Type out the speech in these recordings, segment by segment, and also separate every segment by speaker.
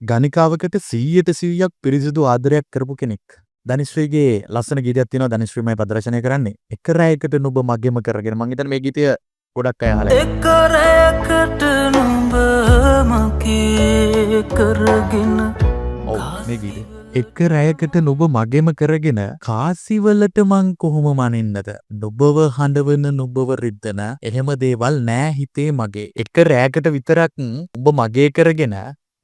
Speaker 1: ගණිකාවකට 100% පිරිසිදු ආදරයක් කරපු කෙනෙක්. ධනිශ්‍රීගේ ලස්සන ගීතයක් තියෙනවා ධනිශ්‍රීමයි පද රචනය කරන්නේ. එක රැයකට නුඹ මගෙම කරගෙන මං හිතන්නේ මේ ගීතය ගොඩක් අය අහලා
Speaker 2: එක රැයකට නුඹ මගේ කරගෙන
Speaker 1: ඔව් මේ ගීතේ. එක රැයකට නුඹ මගෙම කරගෙන කාසිවලට මං කොහොම මනින්නද? නුඹව හඬවන නුඹව රිද්දන එහෙම දේවල් නෑ හිතේ මගේ. එක රැයකට විතරක් උඹ මගේ කරගෙන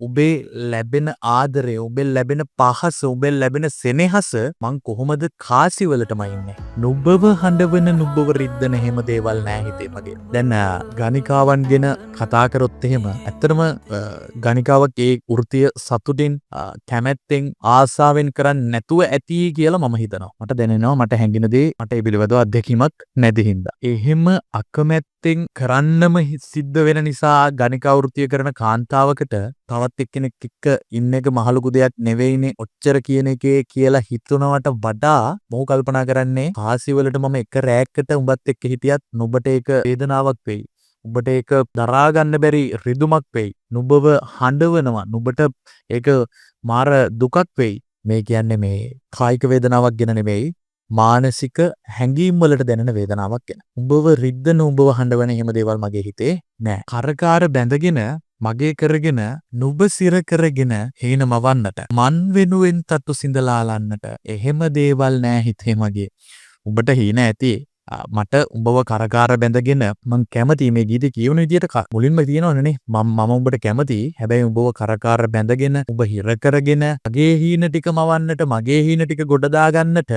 Speaker 1: උබේ ලැබෙන ආදරය, උබේ ලැබෙන පහස, උබේ ලැබෙන සෙනෙහස මං කොහොමද කාසිවලටම ඉන්නේ. නුඹව හඬවන නුඹව රිද්දන එහෙම දේවල් නෑ හිතේ මගේ. දැන් ගණිකාවන් ගැන කතා කරොත් එහෙම ඇත්තටම ගණිකාවක් ඒ වෘත්තිය සතුටින් කැමැත්තෙන් ආසාවෙන් කරන්නේ නැතුව ඇති කියලා මම හිතනවා. මට දැනෙනවා මට හැඟෙන දේ මට ඒ පිළිබඳව අත්දැකීමක් නැති හින්දා. එහෙම අකමැත්තෙන් කරන්නම සිද්ධ වෙන නිසා ගණිකා වෘත්තිය කරන කාන්තාවකට තවත් එක්කෙනෙක් එක්ක ඉන්න එක මහලුකු දෙයක් නෙවෙයිනේ ඔච්චර කියන එකේ කියලා හිතනවට වඩා මොහු කල්පනා කරන්නේ කාසිවලට මම එක රැයකට උඹත් එක්ක හිටියත් නුඹට ඒක වේදනාවක් වෙයි. උඹට ඒක දරා ගන්න බැරි රිදුමක් වෙයි. නුඹව හඬවනවා. නුඹට ඒක මාර දුකක් වෙයි. මේ කියන්නේ මේ කායික වේදනාවක් ගැන නෙවෙයි මානසික හැඟීම් වලට දැනෙන වේදනාවක් ගැන. උඹව රිද්දන උඹව හඬවන එහෙම දේවල් මගේ හිතේ නෑ. කරකාර බැඳගෙන මගේ කරගෙන නුඹ සිර කරගෙන හේන මවන්නට මන් වෙනුවෙන් තට්ටු සිඳලාලන්නට එහෙම දේවල් නෑ හිතේ මගේ. උඹට හීන ඇති මට උඹව කරකාර බැඳගෙන මං කැමති මේ ගීතේ කියවන විදියට මුලින්ම තියෙනවනේ මම උඹට කැමති හැබැයි උඹව කරකාර බැඳගෙන උඹ හිර කරගෙන මගේ හීන ටික මවන්නට මගේ හීන ටික ගොඩ දාගන්නට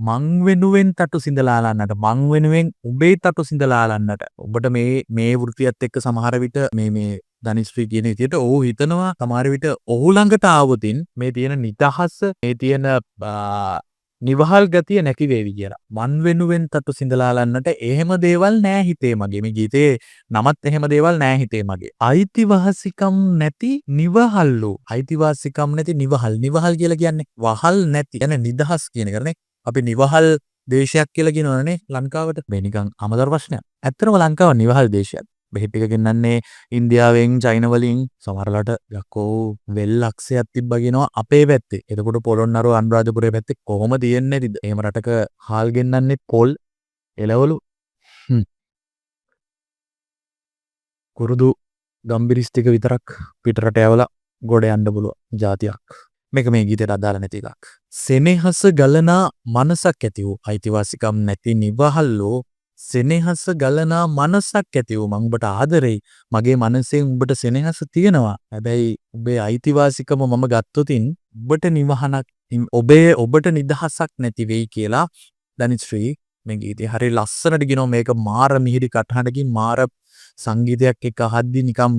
Speaker 1: මං වෙනුවෙන් තටු සිඳලාලන්නට මං වෙනුවෙන් උඹේ තටු සිඳලාලන්නට උඹට මේ වෘත්තියත් එක්ක සමහර විට මේ ධනිශ්‍රී කියන විදියට ඔහු හිතනවා සමහර විට ඔහු ළඟට ආවොතින් මේ තියෙන නිදහස මේ තියෙන නිවහල් ගතිය නැති වේවි කියලා. මන් වෙනුවෙන් තට්ටු සිඳලාලන්නට එහෙම දේවල් නෑ හිතේ මගේ. මේ ගීතේ නමත් එහෙම දේවල් නෑ හිතේ මගේ. අයිතිවාසිකම් නැති නිවහල්ලු. අයිතිවාසිකම් නැති නිවහල්. නිවහල් කියලා කියන්නේ වහල් නැති. يعني නිදහස් කියන එකනේ. අපි නිවහල් දේශයක් කියලා කියනවනේ ලංකාවට. මේ නිකන් අමතර ප්‍රශ්නයක්. ඇත්තටම ලංකාව නිවහල් දේශයක්. බෙහෙත් ටික ගෙන්නන්නේ ඉන්දියාවෙන් චයිනා වලින් සමහරලාට යකෝ වෙල් ලක්ෂයක් තිබ්බා කියනවා අපේ පැත්තේ. එතකොට පොළොන්නරුව අනුරාධපුරේ පැත්තේ කොහොම තියෙන්නේ නැතිද? එහෙම රටක හාල් ගෙන්නන්නේ පොල් එළවලු. කුරුදු ගම්බිරිස් ටික විතරක් පිටරට යවලා ගොඩ යන්න පුළුවන් જાතියක්. මේක මේ ගීතයට අදාළ නැති එකක්. සෙනෙහස ගලනා මනසක් ඇති වූ අයිතිවාසිකම් නැති නිවහල්ලෝ සෙනෙහස ගලනා මනසක් ඇති වූ මං උඹට ආදරෙයි මගේ මනසෙන් උඹට සෙනෙහස තියෙනවා හැබැයි උඹේ අයිතිවාසිකම මම ගත්තොතින් උඹට නිවහනක් ඔබට නිදහසක් නැති වෙයි කියලා ධනිශ්‍රී මේ ගීතේ හරි ලස්සනට කියනවා මේක මාර මිහිරි කටහඬකින් මාර සංගීතයක් එක්ක අහද්දි නිකම්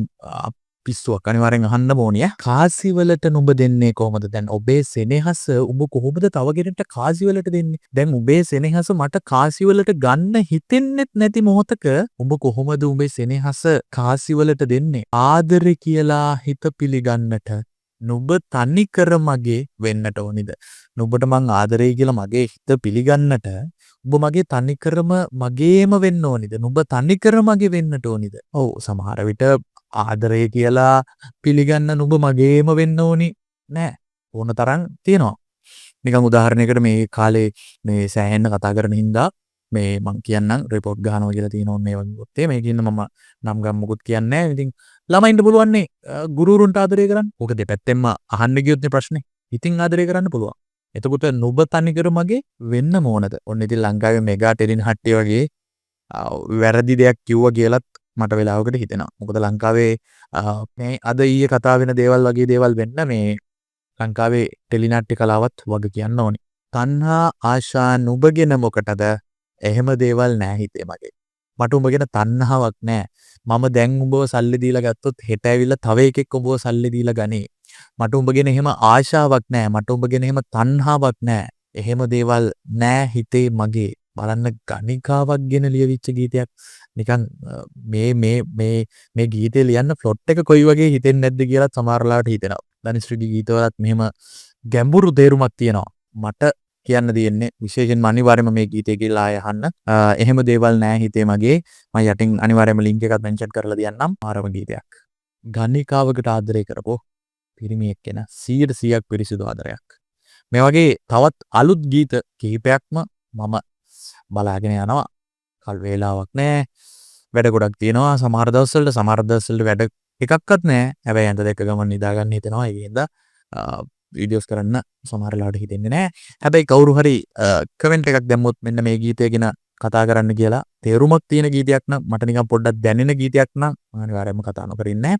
Speaker 1: පිස්සුවක් අනිවාර්යෙන් අහන්න ඕනේ. කාසිවලට නුඹ දෙන්නේ කොහොමද? දැන් ඔබේ සෙනෙහස උඹ කොහොමද තව කෙනෙක්ට කාසිවලට දෙන්නේ? දැන් උඹේ සෙනෙහස මට කාසිවලට ගන්න හිතෙන්නෙත් නැති මොහොතක උඹ කොහොමද උඹේ සෙනෙහස කාසිවලට දෙන්නේ? ආදරේ කියලා හිත පිළිගන්නට නුඹ තනිකර මගේ වෙන්නට ඕනිද? නුඹට මං ආදරේ කියලා මගේ හිත පිළිගන්නට උඹ මගේ තනිකරම මගේම වෙන්න ඕනිද? නුඹ තනිකර මගේ වෙන්නට ඕනිද? ඔව් සමහර විට ආදරය කියලා පිළිගන්න නුඹ මගේම වෙන්න ඕනි නෑ ඕන තරම් තියෙනවා. නිකන් උදාහරණයකට මේ කාලේ මේ සෑහෙන්න කතා කරන හින්දා මේ මං කියන්නම් රිපෝට් ගහනවා කියලා තියෙනවා මේ වගේ පොත්තේ මේකින්න මම නම් ගම් මුකුත් කියන්නේ නැහැ. ඉතින් ළමයින්ට පුළුවන් නේ ගුරුවරුන්ට ආදරය කරන්න. ඕක දෙපැත්තෙන්ම අහන්න ගියොත් නේ ප්‍රශ්නේ. ඉතින් ආදරය කරන්න පුළුවන්. එතකොට නුඹ තනිකර මගේ වෙන්න ඕනද? ඔන්න ඉතින් ලංකාවේ මෙගා ටෙලින් හට්ටිය වගේ වැරදි දෙයක් කිව්වා කියලත් මට වෙලාවකට හිතෙනවා. මොකද ලංකාවේ මේ අද ඊයේ කතා වෙන දේවල් වගේ දේවල් වෙන්න මේ ලංකාවේ ටෙලිනාට්‍ය කලාවත් වග කියන්න ඕනේ. තණ්හා ආශා නුඹගෙන මොකටද? එහෙම දේවල් නෑ හිතේ මගේ. මට උඹ ගැන තණ්හාවක් නෑ. මම දැන් උඹව සල්ලි දීලා ගත්තොත් හෙට ඇවිල්ලා තව එකෙක් උඹව සල්ලි දීලා ගනී. මට උඹ ගැන එහෙම ආශාවක් නෑ. මට උඹ ගැන එහෙම තණ්හාවක් නෑ. එහෙම දේවල් නෑ හිතේ මගේ. බලන්න ගණිකාවක් ගැන ලියවිච්ච ගීතයක් නිකන් මේ ගීතේ ලියන්න ෆ්ලොට් එක කොයි වගේ හිතෙන්නේ නැද්ද කියලා සමහරලාට හිතෙනවා. ධනිශ්‍රීගේ ගීතවලත් මෙහෙම ගැඹුරු තේරුමක් තියෙනවා. මට කියන්න තියෙන්නේ විශේෂයෙන්ම අනිවාර්යයෙන්ම මේ ගීතය කියලා ආය අහන්න. එහෙම දේවල් නෑ හිතේ මගේ. මම යටින් අනිවාර්යයෙන්ම ලින්ක් එකක් මෙන්ෂන් කරලා තියන්නම්. ආරම ගීතයක්. ගණිකාවකට ආදරය කරපෝ පිරිමියෙක් කෙන 100% පිරිසිදු ආදරයක්. මේ වගේ තවත් අලුත් ගීත කිහිපයක්ම මම බලාගෙන යනවා. කල් වේලාවක් නෑ. වැඩ ගොඩක් තියෙනවා. සමහර දවස්වල වැඩ එකක්වත් නෑ. හැබැයි අන්ත දෙක ගමන් නිදා ගන්න හිතෙනවා. ඒ හින්දා වීඩියෝස් කරන්න සමහර වෙලාවට හිතෙන්නේ නෑ. හැබැයි කවුරු හරි කමෙන්ට් එකක් දැම්මොත් මෙන්න මේ ගීතය ගැන කතා කරන්න කියලා තේරුමක් තියෙන ගීතයක් නම් මට නිකන් පොඩ්ඩක් දැනෙන ගීතයක් නම් මම අනිවාර්යයෙන්ම කතා නොකරින්නේ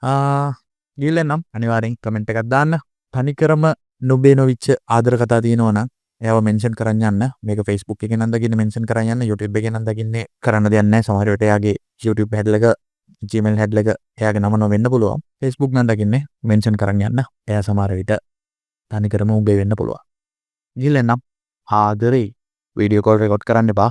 Speaker 1: නෑ. ගිහින් නම් අනිවාර්යෙන් කමෙන්ට් එකක් දාන්න. තනිකරම නොබේ නොවිච්ච ආදර කතා තියෙනවා නම් එයාව මෙන්ෂන් කරන්න යන්න. මේක Facebook එකේ නම් දකින්න මෙන්ෂන් කරන්න යන්න. YouTube එකේ නම් දකින්නේ කරන්න දෙයක් නැහැ. සමහර වෙලට එයාගේ YouTube හැන්ඩල් එක Gmail හැන්ඩල් එක එයාගේ නම නොවෙන්න පුළුවන්. Facebook නම් දකින්නේ මෙන්ෂන් කරන්න යන්න. එයා සමහර විට තනිකරම උඹේ වෙන්න පුළුවන්. ගිහින් නම් ආදරේ වීඩියෝ කෝල් රෙකෝඩ් කරන්න එපා.